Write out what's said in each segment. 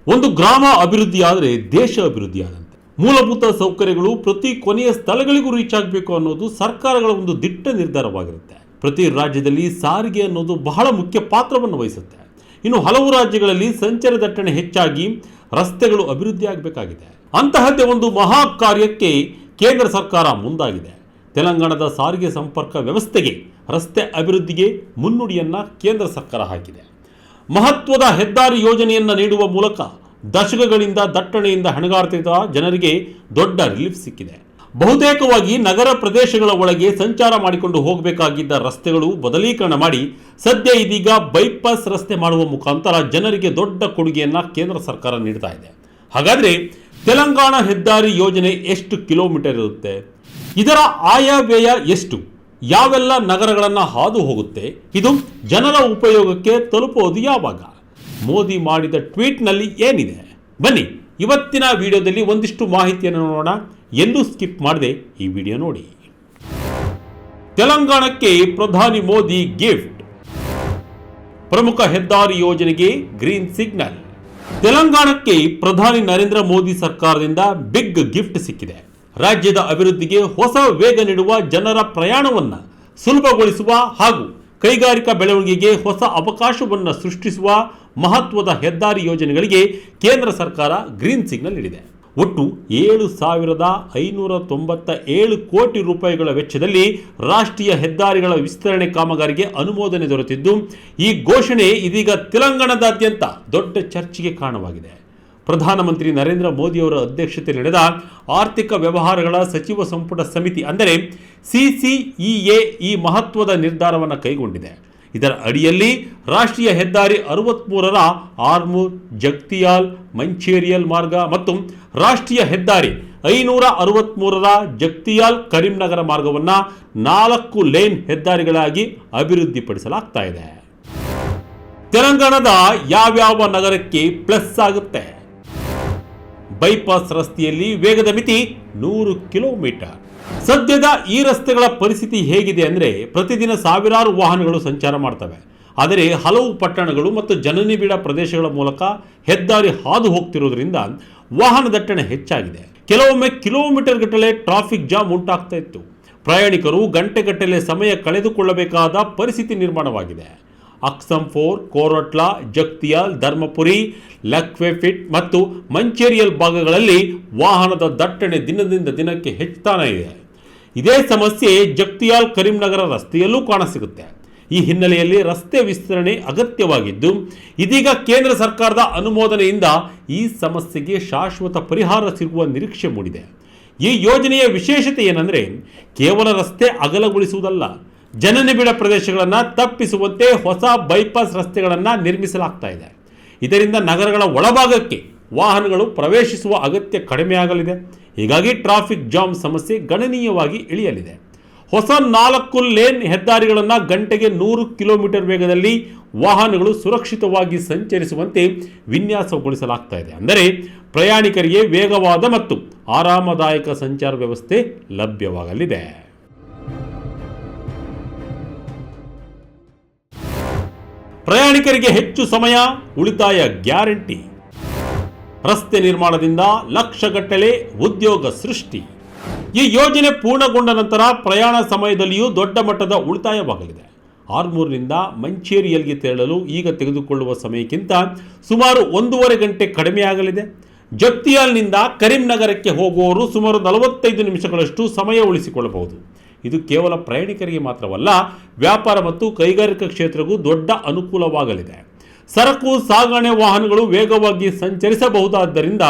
ಒಂದು ಗ್ರಾಮ ಅಭಿವೃದ್ಧಿಯಾದರೆ ದೇಶ ಅಭಿವೃದ್ಧಿಯಾದಂತೆ. ಮೂಲಭೂತ ಸೌಕರ್ಯಗಳು ಪ್ರತಿ ಕೊನೆಯ ಸ್ಥಳಗಳಿಗೂ ರೀಚ್ ಆಗಬೇಕು ಅನ್ನೋದು ಸರ್ಕಾರಗಳ ಒಂದು ದಿಟ್ಟ ನಿರ್ಧಾರವಾಗಿರುತ್ತೆ. ಪ್ರತಿ ರಾಜ್ಯದಲ್ಲಿ ಸಾರಿಗೆ ಅನ್ನೋದು ಬಹಳ ಮುಖ್ಯ ಪಾತ್ರವನ್ನು ವಹಿಸುತ್ತೆ. ಇನ್ನು ಹಲವು ರಾಜ್ಯಗಳಲ್ಲಿ ಸಂಚಾರ ದಟ್ಟಣೆ ಹೆಚ್ಚಾಗಿ ರಸ್ತೆಗಳು ಅಭಿವೃದ್ಧಿ ಆಗಬೇಕಾಗಿದೆ. ಅಂತಹದ್ದೇ ಒಂದು ಮಹಾ ಕಾರ್ಯಕ್ಕೆ ಕೇಂದ್ರ ಸರ್ಕಾರ ಮುಂದಾಗಿದೆ. ತೆಲಂಗಾಣದ ಸಾರಿಗೆ ಸಂಪರ್ಕ ವ್ಯವಸ್ಥೆಗೆ, ರಸ್ತೆ ಅಭಿವೃದ್ಧಿಗೆ ಮುನ್ನುಡಿಯನ್ನ ಕೇಂದ್ರ ಸರ್ಕಾರ ಹಾಕಿದೆ. ಮಹತ್ವದ ಹೆದ್ದಾರಿ ಯೋಜನೆಯನ್ನು ನೀಡುವ ಮೂಲಕ ದಶಕಗಳಿಂದ ದಟ್ಟಣೆಯಿಂದ ಹಣಗಾಡ್ತಿದ್ದ ಜನರಿಗೆ ದೊಡ್ಡ ರಿಲೀಫ್ ಸಿಕ್ಕಿದೆ. ಬಹುತೇಕವಾಗಿ ನಗರ ಪ್ರದೇಶಗಳ ಒಳಗೆ ಸಂಚಾರ ಮಾಡಿಕೊಂಡು ಹೋಗಬೇಕಾಗಿದ್ದ ರಸ್ತೆಗಳು ಬದಲೀಕರಣ ಮಾಡಿ ಸದ್ಯ ಇದೀಗ ಬೈಪಾಸ್ ರಸ್ತೆ ಮಾಡುವ ಮುಖಾಂತರ ಜನರಿಗೆ ದೊಡ್ಡ ಕೊಡುಗೆಯನ್ನ ಕೇಂದ್ರ ಸರ್ಕಾರ ನೀಡ್ತಾ ಇದೆ. ಹಾಗಾದ್ರೆ ತೆಲಂಗಾಣ ಹೆದ್ದಾರಿ ಯೋಜನೆ ಎಷ್ಟು ಕಿಲೋಮೀಟರ್ ಇರುತ್ತೆ? ಇದರ ಆಯವ್ಯಯ ಎಷ್ಟು? ಯಾವೆಲ್ಲ ನಗರಗಳನ್ನು ಹಾದು ಹೋಗುತ್ತೆ? ಇದು ಜನರ ಉಪಯೋಗಕ್ಕೆ ತಲುಪೋದು ಯಾವಾಗ? ಮೋದಿ ಮಾಡಿದ ಟ್ವೀಟ್ನಲ್ಲಿ ಏನಿದೆ? ಬನ್ನಿ ಇವತ್ತಿನ ವಿಡಿಯೋದಲ್ಲಿ ಒಂದಿಷ್ಟು ಮಾಹಿತಿಯನ್ನು ನೋಡೋಣ. ಎಲ್ಲೂ ಸ್ಕಿಪ್ ಮಾಡದೆ ಈ ವಿಡಿಯೋ ನೋಡಿ. ತೆಲಂಗಾಣಕ್ಕೆ ಪ್ರಧಾನಿ ಮೋದಿ ಗಿಫ್ಟ್. ಪ್ರಮುಖ ಹೆದ್ದಾರಿ ಯೋಜನೆಗೆ ಗ್ರೀನ್ ಸಿಗ್ನಲ್. ತೆಲಂಗಾಣಕ್ಕೆ ಪ್ರಧಾನಿ ನರೇಂದ್ರ ಮೋದಿ ಸರ್ಕಾರದಿಂದ ಬಿಗ್ ಗಿಫ್ಟ್ ಸಿಕ್ಕಿದೆ. ರಾಜ್ಯದ ಅಭಿವೃದ್ಧಿಗೆ ಹೊಸ ವೇಗ ನೀಡುವ, ಜನರ ಪ್ರಯಾಣವನ್ನು ಸುಲಭಗೊಳಿಸುವ ಹಾಗೂ ಕೈಗಾರಿಕಾ ಬೆಳವಣಿಗೆಗೆ ಹೊಸ ಅವಕಾಶವನ್ನು ಸೃಷ್ಟಿಸುವ ಮಹತ್ವದ ಹೆದ್ದಾರಿ ಯೋಜನೆಗಳಿಗೆ ಕೇಂದ್ರ ಸರ್ಕಾರ ಗ್ರೀನ್ ಸಿಗ್ನಲ್ ನೀಡಿದೆ. ಒಟ್ಟು 7,597 ಕೋಟಿ ರೂಪಾಯಿಗಳ ವೆಚ್ಚದಲ್ಲಿ ರಾಷ್ಟ್ರೀಯ ಹೆದ್ದಾರಿಗಳ ವಿಸ್ತರಣೆ ಕಾಮಗಾರಿಗೆ ಅನುಮೋದನೆ ದೊರೆತಿದ್ದು, ಈ ಘೋಷಣೆ ಇದೀಗ ತೆಲಂಗಾಣದಾದ್ಯಂತ ದೊಡ್ಡ ಚರ್ಚೆಗೆ ಕಾರಣವಾಗಿದೆ. ಪ್ರಧಾನಮಂತ್ರಿ ನರೇಂದ್ರ ಮೋದಿಯವರ ಅಧ್ಯಕ್ಷತೆಯಲ್ಲಿ ನಡೆದ ಆರ್ಥಿಕ ವ್ಯವಹಾರಗಳ ಸಚಿವ ಸಂಪುಟ ಸಮಿತಿ ಅಂದರೆ ಸಿಸಿಇಎ ಈ ಮಹತ್ವದ ನಿರ್ಧಾರವನ್ನು ಕೈಗೊಂಡಿದೆ. ಇದರ ಅಡಿಯಲ್ಲಿ ರಾಷ್ಟ್ರೀಯ ಹೆದ್ದಾರಿ 63ರ ಆರ್ಮೂರ್ ಜಗ್ತಿಯಾಲ್ ಮಂಚೇರಿಯಲ್ ಮಾರ್ಗ ಮತ್ತು ರಾಷ್ಟ್ರೀಯ ಹೆದ್ದಾರಿ 563ರ ಜಗ್ತಿಯಾಲ್ ಕರೀಂನಗರ ಮಾರ್ಗವನ್ನು 4 ಲೇನ್ ಹೆದ್ದಾರಿಗಳಾಗಿ ಅಭಿವೃದ್ಧಿಪಡಿಸಲಾಗ್ತಾ ಇದೆ. ತೆಲಂಗಾಣದ ಯಾವ್ಯಾವ ನಗರಕ್ಕೆ ಪ್ಲಸ್ ಆಗುತ್ತೆ? ಬೈಪಾಸ್ ರಸ್ತೆಯಲ್ಲಿ ವೇಗದ ಮಿತಿ 100 ಕಿಲೋಮೀಟರ್. ಸದ್ಯದ ಈ ರಸ್ತೆಗಳ ಪರಿಸ್ಥಿತಿ ಹೇಗಿದೆ ಅಂದರೆ, ಪ್ರತಿದಿನ ಸಾವಿರಾರು ವಾಹನಗಳು ಸಂಚಾರ ಮಾಡ್ತವೆ. ಆದರೆ ಹಲವು ಪಟ್ಟಣಗಳು ಮತ್ತು ಜನನಿಬಿಡ ಪ್ರದೇಶಗಳ ಮೂಲಕ ಹೆದ್ದಾರಿ ಹಾದು ಹೋಗ್ತಿರೋದ್ರಿಂದ ವಾಹನ ದಟ್ಟಣೆ ಹೆಚ್ಚಾಗಿದೆ. ಕೆಲವೊಮ್ಮೆ ಕಿಲೋಮೀಟರ್ ಗಟ್ಟಲೆ ಟ್ರಾಫಿಕ್ ಜಾಮ್ ಉಂಟಾಗ್ತಾ ಇತ್ತು. ಪ್ರಯಾಣಿಕರು ಗಂಟೆಗಟ್ಟಲೆ ಸಮಯ ಕಳೆದುಕೊಳ್ಳಬೇಕಾದ ಪರಿಸ್ಥಿತಿ ನಿರ್ಮಾಣವಾಗಿದೆ. ಅಕ್ಸಂಫೋರ್, ಕೋರಟ್ಲಾ, ಜಗ್ತಿಯಾಲ್, ಧರ್ಮಪುರಿ, ಲಕ್ವೆಫಿಟ್ ಮತ್ತು ಮಂಚೇರಿಯಲ್ ಭಾಗಗಳಲ್ಲಿ ವಾಹನದ ದಟ್ಟಣೆ ದಿನದಿಂದ ದಿನಕ್ಕೆ ಹೆಚ್ಚುತ್ತಾನೆ ಇದೆ. ಇದೇ ಸಮಸ್ಯೆ ಜಗ್ತಿಯಾಲ್ ಕರೀಂನಗರ ರಸ್ತೆಯಲ್ಲೂ ಕಾಣಸಿಗುತ್ತೆ. ಈ ಹಿನ್ನೆಲೆಯಲ್ಲಿ ರಸ್ತೆ ವಿಸ್ತರಣೆ ಅಗತ್ಯವಾಗಿದ್ದು, ಇದೀಗ ಕೇಂದ್ರ ಸರ್ಕಾರದ ಅನುಮೋದನೆಯಿಂದ ಈ ಸಮಸ್ಯೆಗೆ ಶಾಶ್ವತ ಪರಿಹಾರ ಸಿಗುವ ನಿರೀಕ್ಷೆ ಮೂಡಿದೆ. ಈ ಯೋಜನೆಯ ವಿಶೇಷತೆ ಏನಂದರೆ, ಕೇವಲ ರಸ್ತೆ ಅಗಲಗೊಳಿಸುವುದಲ್ಲ, ಜನನಿಬಿಡ ಪ್ರದೇಶಗಳನ್ನು ತಪ್ಪಿಸುವಂತೆ ಹೊಸ ಬೈಪಾಸ್ ರಸ್ತೆಗಳನ್ನು ನಿರ್ಮಿಸಲಾಗ್ತಾ ಇದೆ. ಇದರಿಂದ ನಗರಗಳ ಒಳಭಾಗಕ್ಕೆ ವಾಹನಗಳು ಪ್ರವೇಶಿಸುವ ಅಗತ್ಯ ಕಡಿಮೆಯಾಗಲಿದೆ. ಹೀಗಾಗಿ ಟ್ರಾಫಿಕ್ ಜಾಮ್ ಸಮಸ್ಯೆ ಗಣನೀಯವಾಗಿ ಇಳಿಯಲಿದೆ. ಹೊಸ 4 ಲೇನ್ ಹೆದ್ದಾರಿಗಳನ್ನು ಗಂಟೆಗೆ 100 ಕಿಲೋಮೀಟರ್ ವೇಗದಲ್ಲಿ ವಾಹನಗಳು ಸುರಕ್ಷಿತವಾಗಿ ಸಂಚರಿಸುವಂತೆ ವಿನ್ಯಾಸಗೊಳಿಸಲಾಗ್ತಾ ಇದೆ. ಅಂದರೆ ಪ್ರಯಾಣಿಕರಿಗೆ ವೇಗವಾದ ಮತ್ತು ಆರಾಮದಾಯಕ ಸಂಚಾರ ವ್ಯವಸ್ಥೆ ಲಭ್ಯವಾಗಲಿದೆ. ಪ್ರಯಾಣಿಕರಿಗೆ ಹೆಚ್ಚು ಸಮಯ ಉಳಿತಾಯ ಗ್ಯಾರಂಟಿ. ರಸ್ತೆ ನಿರ್ಮಾಣದಿಂದ ಲಕ್ಷಗಟ್ಟಲೆ ಉದ್ಯೋಗ ಸೃಷ್ಟಿ. ಈ ಯೋಜನೆ ಪೂರ್ಣಗೊಂಡ ನಂತರ ಪ್ರಯಾಣ ಸಮಯದಲ್ಲಿಯೂ ದೊಡ್ಡ ಮಟ್ಟದ ಉಳಿತಾಯವಾಗಲಿದೆ. ಆರ್ಮೂರ್ನಿಂದ ಮಂಚೇರಿಯಲ್ಗೆ ತೆರಳಲು ಈಗ ತೆಗೆದುಕೊಳ್ಳುವ ಸಮಯಕ್ಕಿಂತ ಸುಮಾರು 1.5 ಗಂಟೆ ಕಡಿಮೆಯಾಗಲಿದೆ. ಜಗ್ತಿಯಾಲ್ನಿಂದ ಕರೀಂನಗರಕ್ಕೆ ಹೋಗುವವರು ಸುಮಾರು 45 ನಿಮಿಷಗಳಷ್ಟು ಸಮಯ ಉಳಿಸಿಕೊಳ್ಳಬಹುದು. ಇದು ಕೇವಲ ಪ್ರಯಾಣಿಕರಿಗೆ ಮಾತ್ರವಲ್ಲ, ವ್ಯಾಪಾರ ಮತ್ತು ಕೈಗಾರಿಕಾ ಕ್ಷೇತ್ರಕ್ಕೂ ದೊಡ್ಡ ಅನುಕೂಲವಾಗಲಿದೆ. ಸರಕು ಸಾಗಣೆ ವಾಹನಗಳು ವೇಗವಾಗಿ ಸಂಚರಿಸಬಹುದಾದ್ದರಿಂದ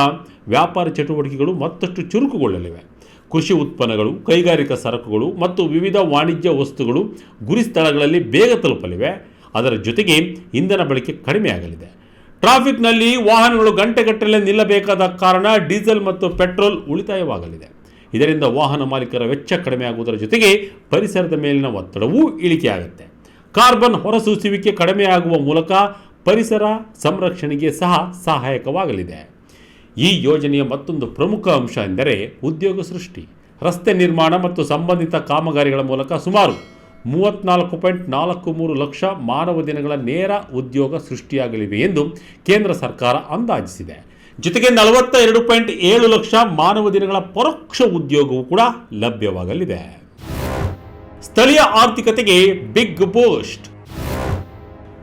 ವ್ಯಾಪಾರ ಚಟುವಟಿಕೆಗಳು ಮತ್ತಷ್ಟು ಚುರುಕುಗೊಳ್ಳಲಿವೆ. ಕೃಷಿ ಉತ್ಪನ್ನಗಳು, ಕೈಗಾರಿಕಾ ಸರಕುಗಳು ಮತ್ತು ವಿವಿಧ ವಾಣಿಜ್ಯ ವಸ್ತುಗಳು ಗುರಿ ಸ್ಥಳಗಳಲ್ಲಿ ಬೇಗ ತಲುಪಲಿವೆ. ಅದರ ಜೊತೆಗೆ ಇಂಧನ ಬಳಕೆ ಕಡಿಮೆಯಾಗಲಿದೆ. ಟ್ರಾಫಿಕ್ನಲ್ಲಿ ವಾಹನಗಳು ಗಂಟೆಗಟ್ಟಲೆ ನಿಲ್ಲಬೇಕಾದ ಕಾರಣ ಡೀಸೆಲ್ ಮತ್ತು ಪೆಟ್ರೋಲ್ ಉಳಿತಾಯವಾಗಲಿದೆ. ಇದರಿಂದ ವಾಹನ ಮಾಲೀಕರ ವೆಚ್ಚ ಕಡಿಮೆಯಾಗುವುದರ ಜೊತೆಗೆ ಪರಿಸರದ ಮೇಲಿನ ಒತ್ತಡವೂ ಇಳಿಕೆಯಾಗುತ್ತೆ. ಕಾರ್ಬನ್ ಹೊರಸೂಸುವಿಕೆ ಕಡಿಮೆಯಾಗುವ ಮೂಲಕ ಪರಿಸರ ಸಂರಕ್ಷಣೆಗೆ ಸಹ ಸಹಾಯಕವಾಗಲಿದೆ. ಈ ಯೋಜನೆಯ ಮತ್ತೊಂದು ಪ್ರಮುಖ ಅಂಶ ಎಂದರೆ ಉದ್ಯೋಗ ಸೃಷ್ಟಿ. ರಸ್ತೆ ನಿರ್ಮಾಣ ಮತ್ತು ಸಂಬಂಧಿತ ಕಾಮಗಾರಿಗಳ ಮೂಲಕ ಸುಮಾರು 34.43 ಲಕ್ಷ ಮಾನವ ದಿನಗಳ ನೇರ ಉದ್ಯೋಗ ಸೃಷ್ಟಿಯಾಗಲಿವೆ ಎಂದು ಕೇಂದ್ರ ಸರ್ಕಾರ ಅಂದಾಜಿಸಿದೆ. ಜೊತೆಗೆ 42.7 ಲಕ್ಷ ಮಾನವ ದಿನಗಳ ಪರೋಕ್ಷ ಉದ್ಯೋಗವೂ ಕೂಡ ಲಭ್ಯವಾಗಲಿದೆ. ಸ್ಥಳೀಯ ಆರ್ಥಿಕತೆಗೆ ಬಿಗ್ ಬೂಸ್ಟ್.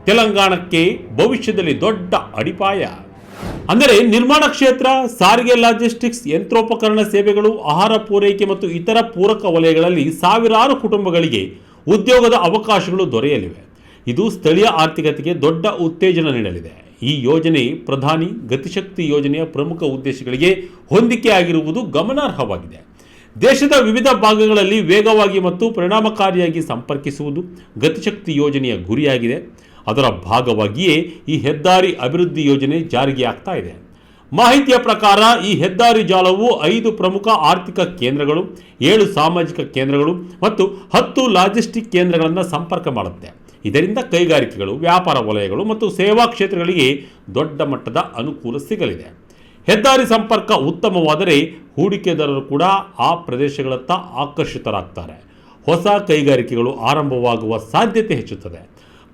ತೆಲಂಗಾಣಕ್ಕೆ ಭವಿಷ್ಯದಲ್ಲಿ ದೊಡ್ಡ ಅಡಿಪಾಯ. ಅಂದರೆ ನಿರ್ಮಾಣ ಕ್ಷೇತ್ರ, ಸಾರಿಗೆ, ಲಾಜಿಸ್ಟಿಕ್ಸ್, ಯಂತ್ರೋಪಕರಣ ಸೇವೆಗಳು, ಆಹಾರ ಪೂರೈಕೆ ಮತ್ತು ಇತರ ಪೂರಕ ವಲಯಗಳಲ್ಲಿ ಸಾವಿರಾರು ಕುಟುಂಬಗಳಿಗೆ ಉದ್ಯೋಗದ ಅವಕಾಶಗಳು ದೊರೆಯಲಿವೆ. ಇದು ಸ್ಥಳೀಯ ಆರ್ಥಿಕತೆಗೆ ದೊಡ್ಡ ಉತ್ತೇಜನ ನೀಡಲಿದೆ. ಈ ಯೋಜನೆ ಪ್ರಧಾನಿ ಗತಿಶಕ್ತಿ ಯೋಜನೆಯ ಪ್ರಮುಖ ಉದ್ದೇಶಗಳಿಗೆ ಹೊಂದಿಕೆಯಾಗಿರುವುದು ಗಮನಾರ್ಹವಾಗಿದೆ. ದೇಶದ ವಿವಿಧ ಭಾಗಗಳಲ್ಲಿ ವೇಗವಾಗಿ ಮತ್ತು ಪರಿಣಾಮಕಾರಿಯಾಗಿ ಸಂಪರ್ಕಿಸುವುದು ಗತಿಶಕ್ತಿ ಯೋಜನೆಯ ಗುರಿಯಾಗಿದೆ. ಅದರ ಭಾಗವಾಗಿಯೇ ಈ ಹೆದ್ದಾರಿ ಅಭಿವೃದ್ಧಿ ಯೋಜನೆ ಜಾರಿಗೆ ಆಗ್ತಾ ಇದೆ. ಮಾಹಿತಿಯ ಪ್ರಕಾರ ಈ ಹೆದ್ದಾರಿ ಜಾಲವು 5 ಪ್ರಮುಖ ಆರ್ಥಿಕ ಕೇಂದ್ರಗಳು, 7 ಸಾಮಾಜಿಕ ಕೇಂದ್ರಗಳು ಮತ್ತು 10 ಲಾಜಿಸ್ಟಿಕ್ ಕೇಂದ್ರಗಳನ್ನು ಸಂಪರ್ಕ ಮಾಡುತ್ತೆ. ಇದರಿಂದ ಕೈಗಾರಿಕೆಗಳು, ವ್ಯಾಪಾರ ವಲಯಗಳು ಮತ್ತು ಸೇವಾ ಕ್ಷೇತ್ರಗಳಿಗೆ ದೊಡ್ಡ ಮಟ್ಟದ ಅನುಕೂಲ ಸಿಗಲಿದೆ. ಹೆದ್ದಾರಿ ಸಂಪರ್ಕ ಉತ್ತಮವಾದರೆ ಹೂಡಿಕೆದಾರರು ಕೂಡ ಆ ಪ್ರದೇಶಗಳತ್ತ ಆಕರ್ಷಿತರಾಗ್ತಾರೆ. ಹೊಸ ಕೈಗಾರಿಕೆಗಳು ಆರಂಭವಾಗುವ ಸಾಧ್ಯತೆ ಹೆಚ್ಚುತ್ತದೆ.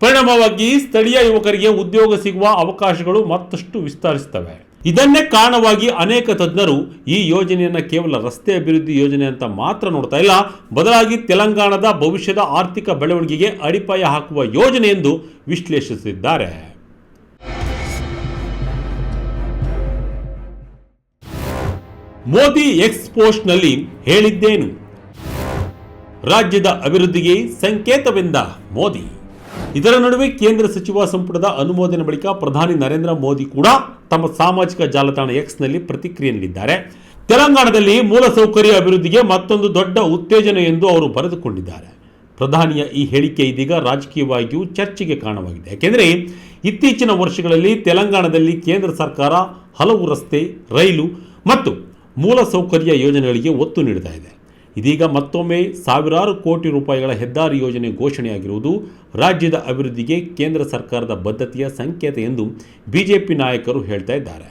ಪರಿಣಾಮವಾಗಿ ಸ್ಥಳೀಯ ಯುವಕರಿಗೆ ಉದ್ಯೋಗ ಸಿಗುವ ಅವಕಾಶಗಳು ಮತ್ತಷ್ಟು ವಿಸ್ತರಿಸುತ್ತವೆ. ಇದನ್ನೇ ಕಾರಣವಾಗಿ ಅನೇಕ ತಜ್ಞರು ಈ ಯೋಜನೆಯನ್ನು ಕೇವಲ ರಸ್ತೆ ಅಭಿವೃದ್ಧಿ ಯೋಜನೆ ಅಂತ ಮಾತ್ರ ನೋಡ್ತಾ ಇಲ್ಲ, ಬದಲಾಗಿ ತೆಲಂಗಾಣದ ಭವಿಷ್ಯದ ಆರ್ಥಿಕ ಬೆಳವಣಿಗೆಗೆ ಅಡಿಪಾಯ ಹಾಕುವ ಯೋಜನೆ ಎಂದು ವಿಶ್ಲೇಷಿಸಿದ್ದಾರೆ. ಮೋದಿ ಎಕ್ಸ್ ಪೋಸ್ಟ್ನಲ್ಲಿ ಹೇಳಿದ್ದೇನು? ರಾಜ್ಯದ ಅಭಿವೃದ್ಧಿಗೆ ಸಂಕೇತವೆಂದ ಮೋದಿ. ಇದರ ನಡುವೆ ಕೇಂದ್ರ ಸಚಿವ ಸಂಪುಟದ ಅನುಮೋದನೆ ಬಳಿಕ ಪ್ರಧಾನಿ ನರೇಂದ್ರ ಮೋದಿ ಕೂಡ ತಮ್ಮ ಸಾಮಾಜಿಕ ಜಾಲತಾಣ ಎಕ್ಸ್ನಲ್ಲಿ ಪ್ರತಿಕ್ರಿಯೆ ನೀಡಿದ್ದಾರೆ. ತೆಲಂಗಾಣದಲ್ಲಿ ಮೂಲಸೌಕರ್ಯ ಅಭಿವೃದ್ಧಿಗೆ ಮತ್ತೊಂದು ದೊಡ್ಡ ಉತ್ತೇಜನ ಎಂದು ಅವರು ಬರೆದುಕೊಂಡಿದ್ದಾರೆ. ಪ್ರಧಾನಿಯ ಈ ಹೇಳಿಕೆ ಇದೀಗ ರಾಜಕೀಯವಾಗಿಯೂ ಚರ್ಚೆಗೆ ಕಾರಣವಾಗಿದೆ. ಯಾಕೆಂದರೆ ಇತ್ತೀಚಿನ ವರ್ಷಗಳಲ್ಲಿ ತೆಲಂಗಾಣದಲ್ಲಿ ಕೇಂದ್ರ ಸರ್ಕಾರ ಹಲವು ರಸ್ತೆ, ರೈಲು ಮತ್ತು ಮೂಲಸೌಕರ್ಯ ಯೋಜನೆಗಳಿಗೆ ಒತ್ತು ನೀಡುತ್ತಾ ಇದೆ. ಇದೀಗ ಮತ್ತೊಮ್ಮೆ ಸಾವಿರಾರು ಕೋಟಿ ರೂಪಾಯಿಗಳ ಹೆದ್ದಾರಿ ಯೋಜನೆ ಘೋಷಣೆಯಾಗಿರುವುದು ರಾಜ್ಯದ ಅಭಿವೃದ್ಧಿಗೆ ಕೇಂದ್ರ ಸರ್ಕಾರದ ಬದ್ಧತೆಯ ಸಂಕೇತ ಎಂದು ಬಿಜೆಪಿ ನಾಯಕರು ಹೇಳ್ತಾ ಇದ್ದಾರೆ.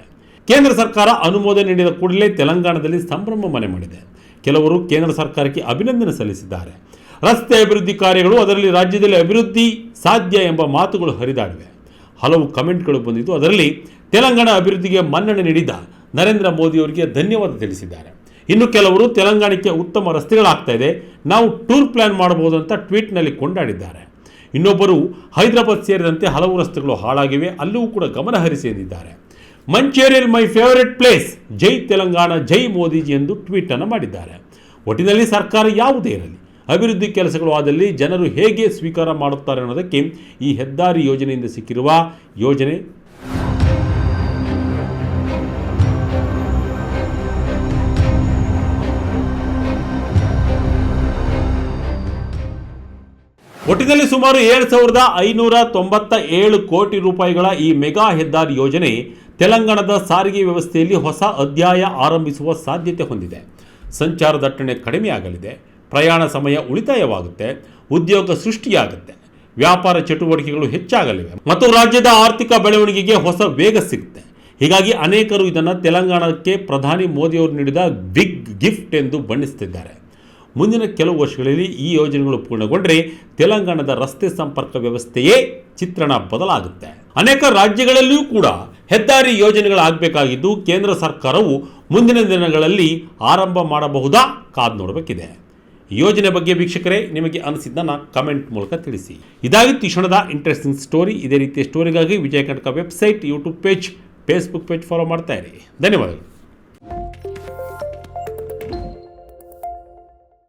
ಕೇಂದ್ರ ಸರ್ಕಾರ ಅನುಮೋದನೆ ನೀಡಿದ ಕೂಡಲೇ ತೆಲಂಗಾಣದಲ್ಲಿ ಸಂಭ್ರಮ ಮನೆ ಮಾಡಿದೆ. ಕೆಲವರು ಕೇಂದ್ರ ಸರ್ಕಾರಕ್ಕೆ ಅಭಿನಂದನೆ ಸಲ್ಲಿಸಿದ್ದಾರೆ. ರಸ್ತೆ ಅಭಿವೃದ್ಧಿ ಕಾರ್ಯಗಳು, ಅದರಲ್ಲಿ ರಾಜ್ಯದಲ್ಲಿ ಅಭಿವೃದ್ಧಿ ಸಾಧ್ಯ ಎಂಬ ಮಾತುಗಳು ಹರಿದಾಡಿವೆ. ಹಲವು ಕಮೆಂಟ್ಗಳು ಬಂದಿದ್ದು, ಅದರಲ್ಲಿ ತೆಲಂಗಾಣ ಅಭಿವೃದ್ಧಿಗೆ ಮನ್ನಣೆ ನೀಡಿದ ನರೇಂದ್ರ ಮೋದಿ ಅವರಿಗೆ ಧನ್ಯವಾದ ತಿಳಿಸಿದ್ದಾರೆ. ಇನ್ನು ಕೆಲವರು ತೆಲಂಗಾಣಕ್ಕೆ ಉತ್ತಮ ರಸ್ತೆಗಳಾಗ್ತಾ ಇದೆ, ನಾವು ಟೂರ್ ಪ್ಲಾನ್ ಮಾಡಬಹುದು ಅಂತ ಟ್ವೀಟ್ನಲ್ಲಿ ಕೊಂಡಾಡಿದ್ದಾರೆ. ಇನ್ನೊಬ್ಬರು ಹೈದರಾಬಾದ್ ಸೇರಿದಂತೆ ಹಲವು ರಸ್ತೆಗಳು ಹಾಳಾಗಿವೆ, ಅಲ್ಲೂ ಕೂಡ ಗಮನ ಹರಿಸಿ ಎಂದಿದ್ದಾರೆ. ಮಂಚೇರಿಯಲ್ ಮೈ ಫೇವರೆಟ್ ಪ್ಲೇಸ್, ಜೈ ತೆಲಂಗಾಣ, ಜೈ ಮೋದಿಜಿ ಎಂದು ಟ್ವೀಟ್ ಅನ್ನು ಮಾಡಿದ್ದಾರೆ. ಒಟ್ಟಿನಲ್ಲಿ ಸರ್ಕಾರ ಯಾವುದೇ ಇರಲಿ, ಅಭಿವೃದ್ಧಿ ಕೆಲಸಗಳು ಆದಲ್ಲಿ ಜನರು ಹೇಗೆ ಸ್ವೀಕಾರ ಮಾಡುತ್ತಾರೆ ಅನ್ನೋದಕ್ಕೆ ಈ ಹೆದ್ದಾರಿ ಯೋಜನೆಯಿಂದ ಸಿಕ್ಕಿರುವ ಯೋಜನೆ ಒಟ್ಟಿನಲ್ಲಿ ಸುಮಾರು 7,597 ಕೋಟಿ ರೂಪಾಯಿಗಳ ಈ ಮೆಗಾ ಹೆದ್ದಾರಿ ಯೋಜನೆ ತೆಲಂಗಾಣದ ಸಾರಿಗೆ ವ್ಯವಸ್ಥೆಯಲ್ಲಿ ಹೊಸ ಅಧ್ಯಾಯ ಆರಂಭಿಸುವ ಸಾಧ್ಯತೆ ಹೊಂದಿದೆ. ಸಂಚಾರ ದಟ್ಟಣೆ ಕಡಿಮೆಯಾಗಲಿದೆ, ಪ್ರಯಾಣ ಸಮಯ ಉಳಿತಾಯವಾಗುತ್ತೆ, ಉದ್ಯೋಗ ಸೃಷ್ಟಿಯಾಗುತ್ತೆ, ವ್ಯಾಪಾರ ಚಟುವಟಿಕೆಗಳು ಹೆಚ್ಚಾಗಲಿವೆ ಮತ್ತು ರಾಜ್ಯದ ಆರ್ಥಿಕ ಬೆಳವಣಿಗೆಗೆ ಹೊಸ ವೇಗ ಸಿಗುತ್ತೆ. ಹೀಗಾಗಿ ಅನೇಕರು ಇದನ್ನು ತೆಲಂಗಾಣಕ್ಕೆ ಪ್ರಧಾನಿ ಮೋದಿಯವರು ನೀಡಿದ ಬಿಗ್ ಗಿಫ್ಟ್ ಎಂದು ಬಣ್ಣಿಸುತ್ತಿದ್ದಾರೆ. ಮುಂದಿನ ಕೆಲವು ವರ್ಷಗಳಲ್ಲಿ ಈ ಯೋಜನೆಗಳು ಪೂರ್ಣಗೊಂಡರೆ ತೆಲಂಗಾಣದ ರಸ್ತೆ ಸಂಪರ್ಕ ವ್ಯವಸ್ಥೆಯೇ ಚಿತ್ರಣ ಬದಲಾಗುತ್ತೆ. ಅನೇಕ ರಾಜ್ಯಗಳಲ್ಲಿಯೂ ಕೂಡ ಹೆದ್ದಾರಿ ಯೋಜನೆಗಳಾಗಬೇಕಾಗಿದ್ದು ಕೇಂದ್ರ ಸರ್ಕಾರವು ಮುಂದಿನ ದಿನಗಳಲ್ಲಿ ಆರಂಭ ಮಾಡಬಹುದಾ ಕಾದು ನೋಡಬೇಕಿದೆ. ಈ ಯೋಜನೆ ಬಗ್ಗೆ ವೀಕ್ಷಕರೇ ನಿಮಗೆ ಅನಿಸಿದ್ದನ್ನು ಕಮೆಂಟ್ ಮೂಲಕ ತಿಳಿಸಿ. ಇದಾಗಿತ್ತು ಈ ಕ್ಷಣದ ಇಂಟ್ರೆಸ್ಟಿಂಗ್ ಸ್ಟೋರಿ. ಇದೇ ರೀತಿಯ ಸ್ಟೋರಿಗಾಗಿ Vijaya Karnataka website, YouTube page, Facebook page follow ಮಾಡ್ತಾ ಇರಿ. ಧನ್ಯವಾದಗಳು.